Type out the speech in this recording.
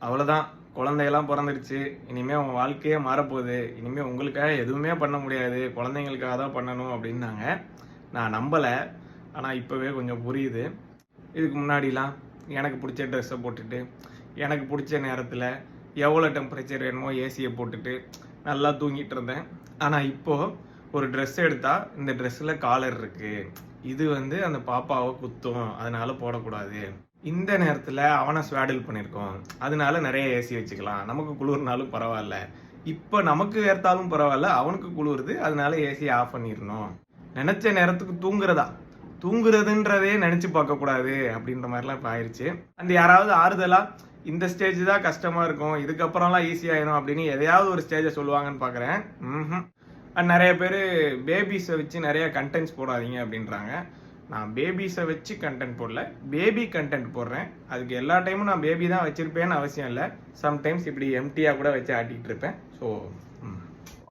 அவ்வளோதான், குழந்தையெல்லாம் பிறந்துடுச்சு, இனிமேல் உங்கள் வாழ்க்கையே மாறப்போகுது, இனிமேல் உங்களுக்காக எதுவுமே பண்ண முடியாது, குழந்தைங்களுக்காக தான் பண்ணணும் அப்படின்னாங்க. நான் நம்பலை, ஆனால் இப்போவே கொஞ்சம் புரியுது. இதுக்கு முன்னாடிலாம் எனக்கு பிடிச்ச ட்ரெஸ்ஸை போட்டுட்டு எனக்கு பிடிச்ச நேரத்தில் எவ்வளோ டெம்பரேச்சர் வேணுமோ ஏசியை போட்டுட்டு நல்லா தூங்கிட்டு இருந்தேன். ஆனால் இப்போது ஒரு ட்ரெஸ் எடுத்தால் இந்த ட்ரெஸ்ஸில் காலர் இருக்குது, இது அந்த பாப்பாவை குத்தும், அதனால போடக்கூடாது. இந்த நேரத்தில் அவனை ஸ்வாடில் பண்ணியிருக்கோம், அதனால நிறைய ஏசி வச்சுக்கலாம், நமக்கு குளிர்னாலும் பரவாயில்ல, இப்போ நமக்கு வேர்த்தாலும் பரவாயில்ல, அவனுக்கு குளிருது, அதனால ஏசியை ஆஃப் பண்ணிடணும். நினச்ச நேரத்துக்கு தூங்குறதுன்றதே நினச்சி பார்க்கக்கூடாது அப்படின்ற மாதிரிலாம் இப்போ ஆயிடுச்சு. யாராவது ஆறுதலாக இந்த ஸ்டேஜ் தான் கஷ்டமாக இருக்கும், இதுக்கப்புறம்லாம் ஈஸியாகிடும் அப்படின்னு எதையாவது ஒரு ஸ்டேஜை சொல்லுவாங்கன்னு பார்க்குறேன். நிறைய பேர் பேபிஸை வச்சு நிறைய கண்டென்ட்ஸ் போடாதீங்க அப்படின்றாங்க. நான் பேபிஸை வச்சு கண்டென்ட் போடல, பேபி கண்டென்ட் போடுறேன். அதுக்கு எல்லா டைமும் நான் பேபி தான் வச்சுருப்பேன்னு அவசியம் இல்லை. சம்டைம்ஸ் இப்படி எம்டியாக கூட வச்சு ஆட்டிகிட்டு இருப்பேன். ஸோ